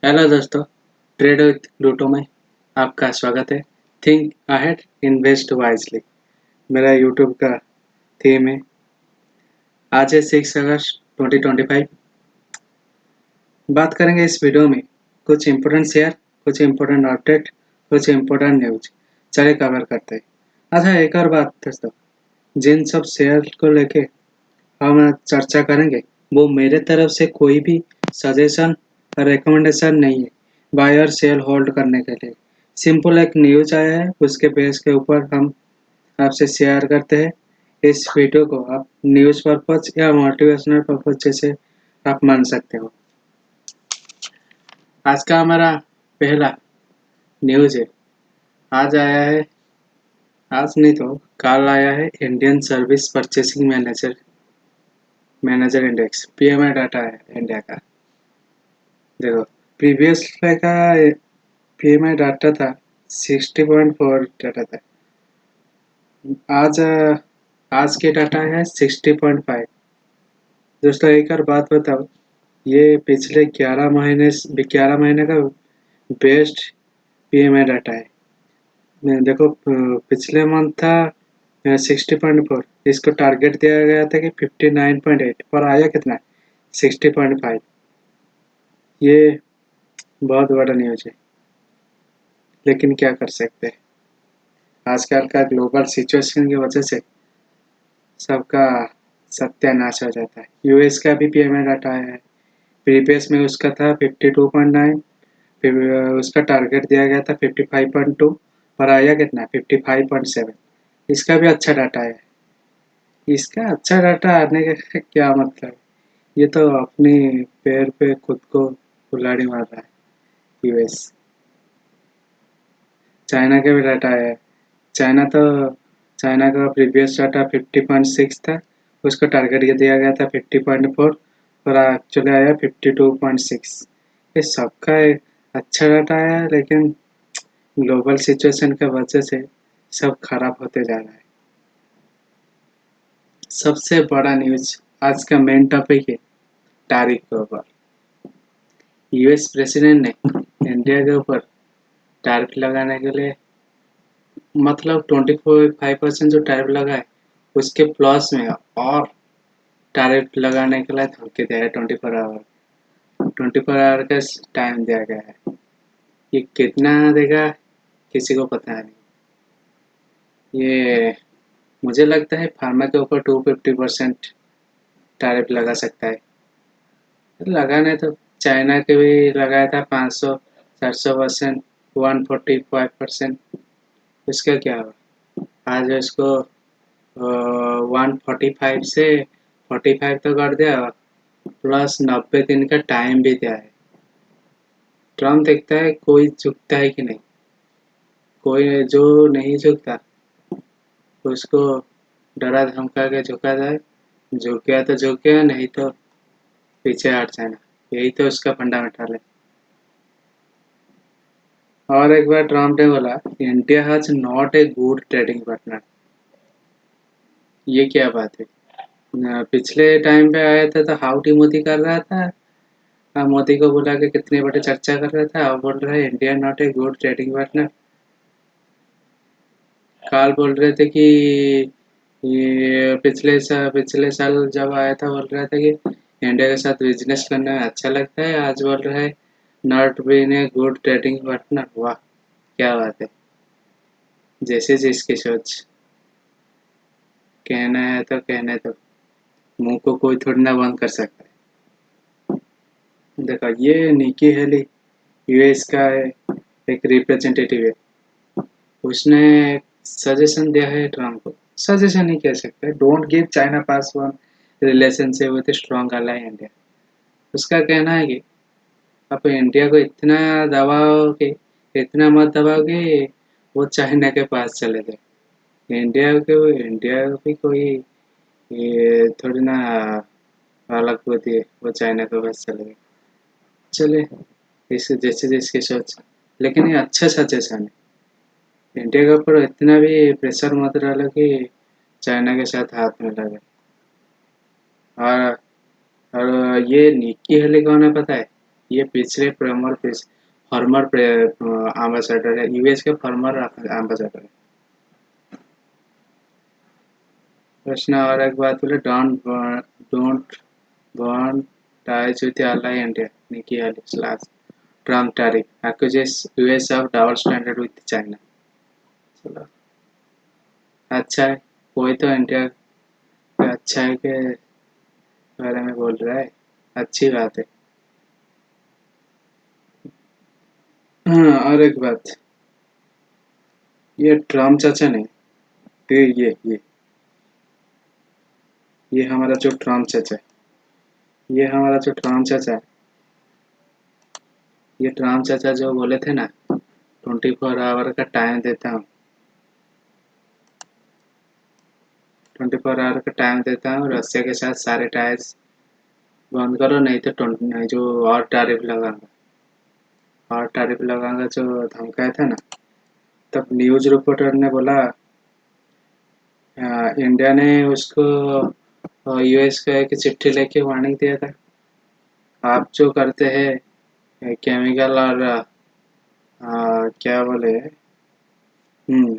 Hello दोस्तों, trade with लूटो में आपका स्वागत है। थिंक अहेड, इन्वेस्ट वाइजली मेरा यूट्यूब का थीम है। आज है 6 अगस्त 2025। बात करेंगे इस वीडियो में कुछ इम्पोर्टेंट शेयर, कुछ इम्पोर्टेंट अपडेट, कुछ इम्पोर्टेंट न्यूज। चलिए कवर करते हैं। अच्छा, एक और बात दोस्तों, जिन सब शेयर को लेके हम चर्चा करेंगे वो मेरे तरफ से कोई भी सजेशन रिकमेंडेशन नहीं है बाय और सेल होल्ड करने के लिए। सिंपल एक न्यूज आया है, उसके बेस के ऊपर हम आपसे शेयर करते हैं। इस वीडियो को आप न्यूज़ पर्पज या मोटिवेशनल पर्पज जैसे आप मान सकते हो। आज का हमारा पहला न्यूज है। आज आया है, आज नहीं तो कल आया है, Indian service purchasing manager index PMI data है इंडिया का। देखो, प्रीवियस का पीएमआई डाटा था 60.4 डाटा था। आज आज के डाटा है 60.5। दोस्तों एक और बात बताओ, ये पिछले 11 महीने का बेस्ट पीएमआई डाटा है। देखो, पिछले मंथ था 60.4, इसको टारगेट दिया गया था कि 59.8 पर आया कितना, 60.5। ये बहुत बड़ा न्यूज है, लेकिन क्या कर सकते हैं। आजकल का ग्लोबल सिचुएशन की वजह से सबका सत्यानाश हो जाता है। यूएस का भी पीएमआई डाटा आया है। प्रीवियस में उसका था 52.9, फिर उसका टारगेट दिया गया था 55.2 और आया कितना, 55.7। इसका भी अच्छा डाटा है। इसका अच्छा डाटा आने का क्या मतलब, ये तो अपने पैर पे खुद को कुल्हाड़ी मार रहा है। यूएस, चाइना का भी डाटा है। चाइना तो चाइना का प्रीवियस डाटा 50.6 था, उसको टारगेट ये दिया गया था 50.4 और एक्चुअली आया 52.6। ये सबका एक अच्छा डाटा है, लेकिन ग्लोबल सिचुएशन की वजह से सब खराब होते जा रहा है। सबसे बड़ा न्यूज आज का मेन टॉपिक है टैरिफ के ऊपर। यूएस प्रेसिडेंट ने इंडिया के ऊपर टैरिफ लगाने के लिए, मतलब 25% जो टैरिफ लगा है उसके प्लस में और टैरिफ लगाने के लिए धमकी दिया है। 24 आवर का टाइम दिया गया है। ये कितना देगा किसी को पता नहीं। ये मुझे लगता है फार्मा के ऊपर 250% टैरिफ लगा सकता है। लगाने तो चाइना के भी लगाया था 500-400%, 145%। उसका क्या हुआ, आज उसको 145 से 45 तो कर दिया, प्लस 90 दिन का टाइम भी दिया है। ट्रम्प देखता है कोई झुकता है कि नहीं। कोई जो नहीं झुकता उसको डरा धमका के झुका जाए। झुक गया तो झुक गया, नहीं तो पीछे हट जाना। यही तो उसका फंडामेंटल है। और एक बार ट्रम्प ने बोला, India has not a good trading partner. ये क्या बात है। पिछले टाइम पे आया था तो हाउडी मोदी कर रहा था। मोदी को बुला के कितनी बड़ी चर्चा कर रहा था। अब बोल रहा है India not a good trading partner. कल बोल रहे थे कि ये पिछले साल जब आया था बोल रहा था कि इंडिया के साथ बिजनेस करने में अच्छा लगता है। आज बोल रहा है not been a good trading partner. वाह, क्या बात है। जैसे जिसकी सोच, कहना है तो कहने दो, मुंह को कोई थोड़ी ना बंद कर सकता है। देखो, ये निकी हेली यूएस का एक रिप्रेजेंटेटिव है। उसने सजेशन दिया है ट्रम्प को। सजेशन नहीं कह सकते, don't give China pass one relationship with strong ally India. उसका कहना है कि आप इंडिया को इतना दबाओ कि, इतना मत दबाओ कि वो चाइना के पास चले जाए। इंडिया भी कोई ये थोड़ी ना अलग होती है, वो चाइना के पास चले गए। चले, इसे जैसे जिसकी सोच, लेकिन ये अच्छा सजेशन है। इंडिया के ऊपर इतना भी प्रेशर मत डालो कि चाइना के साथ हाथ में लगे। और ये निक्की हेली कौन है पता है? ये पिछले फॉर्मर एम्बेसडर है, यूएस के फॉर्मर एम्बेसडर है। प्रश्न और एक बात बोले, don't burn ties with ally India, Nikki Haley slash Trump tariff accuses US of double standard with China. चलो अच्छा है, कोई तो इंडिया का अच्छा है के बारे में बोल रहा है, अच्छी बात है। हाँ, और एक बात, ये ट्रम्प चाचा नहीं, ये हमारा जो ट्रम्प चाचा है, ये हमारा जो ट्रम्प चाचा है, ये ट्रम्प चाचा जो बोले थे ना 24 आवर का टाइम देता हूँ, 24 आवर का टाइम देता हूँ, रशिया के साथ सारे टायर्स बंद करो, नहीं तो नहीं जो और टैरिफ लगाऊंगा जो धमकाया था ना, तब न्यूज रिपोर्टर ने बोला इंडिया ने उसको यूएस का एक चिट्ठी लेके वार्निंग दिया था, आप जो करते हैं केमिकल और क्या बोले,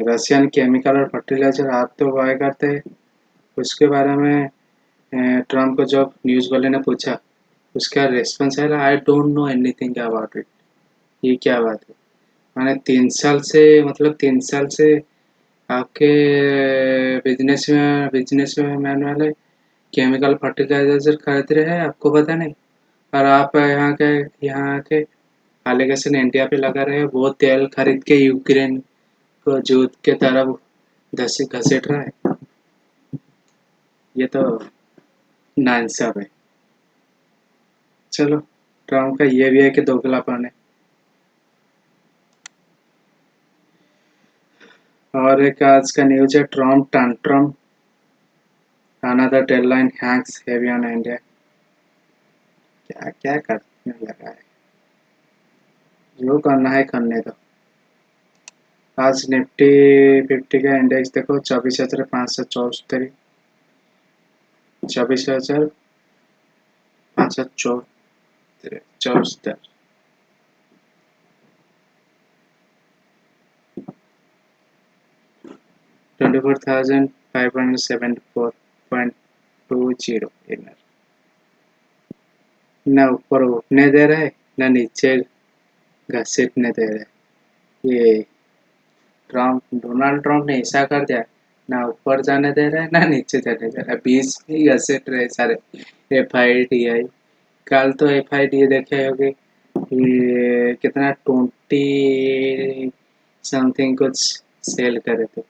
रशियन केमिकल और फर्टिलाइजर आप तो बाय करते हैं, उसके बारे में ट्रम्प को जब न्यूज़ वाले ने पूछा, उसका रिस्पॉन्स है, I don't know anything about it. ये क्या बात है, मैंने 3 साल से आपके बिजनेस में मैन वाले केमिकल फर्टिलाइजर खरीद रहे हैं, आपको पता नहीं, और आप यहाँ के एलिगेशन इंडिया पे लगा रहे हैं, वो तेल खरीद के यूक्रेन को युद्ध के तरफ घसीट रहा है। ये तो नाइंसाफ है। चलो, ट्रम्प का ये भी है कि दोगलापन है। और एक आज का न्यूज है, Trump tantrum another deadline Hanks heavy on India. क्या क्या करने लगा है, जो करना है करने दो। आज निफ्टी 50 का इंडेक्स देखो, 24,574, 24,574। 24,574.20 इनर, न ऊपर उठने दे रहा है, न नीचे घसीटने दे रहा है। ये डोनाल्ड ट्रम्प ने ऐसा कर दिया, ना ऊपर जाने दे रहा है ना नीचे जाने दे रहा है, बीच में ही घसीट रहे सारे। FIDI, कल तो FIDI देखे होगे, ये कितना 20 समथिंग कुछ सेल करे थे,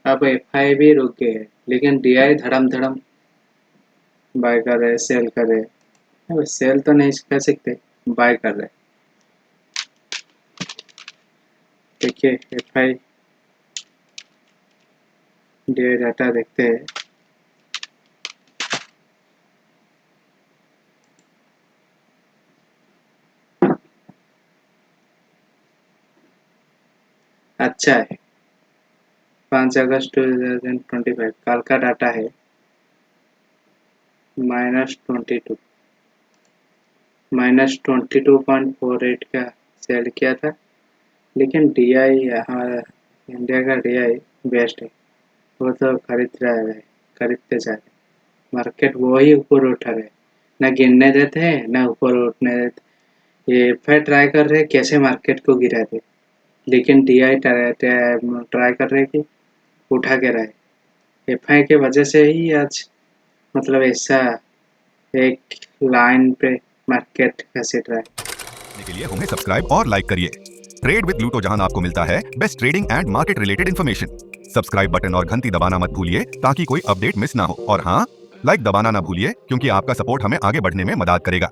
अब FI भी रुक गए हैं, लेकिन DI धड़म धड़म बाय कर रहे, सेल कर रहे। अब सेल तो नहीं कह सकते, बाय कर रहे। देखिए FI DI डाटा देखते हैं। अच्छा है, 5 अगस्त 2025 कल का डाटा है, -22, -22.48 का सेल किया था, लेकिन DI यहाँ इंडिया का DI बेस्ट है, वो तो खरीदते जा रहे, मार्केट वो ही ऊपर उठा रहे, ना गिरने देते हैं ना ऊपर उठने देते। ये फिर ट्राई कर रहे कैसे मार्केट को गिरा दे, लेकिन DI ट्राई कर रहे कि उठा के रहे। FI के वजह से ही आज मतलब ऐसा एक लाइन पे मार्केट घसीट रहा है। के लिए हमें सब्सक्राइब और लाइक करिए। ट्रेड विद लूटो, जहां आपको मिलता है best trading and market related information. Subscribe button और घंटी दबाना मत भूलिए ताकि कोई अपडेट मिस ना हो, और हाँ, लाइक दबाना ना भूलिए क्योंकि आपका सपोर्ट हमें आगे बढ़ने में मदद करेगा।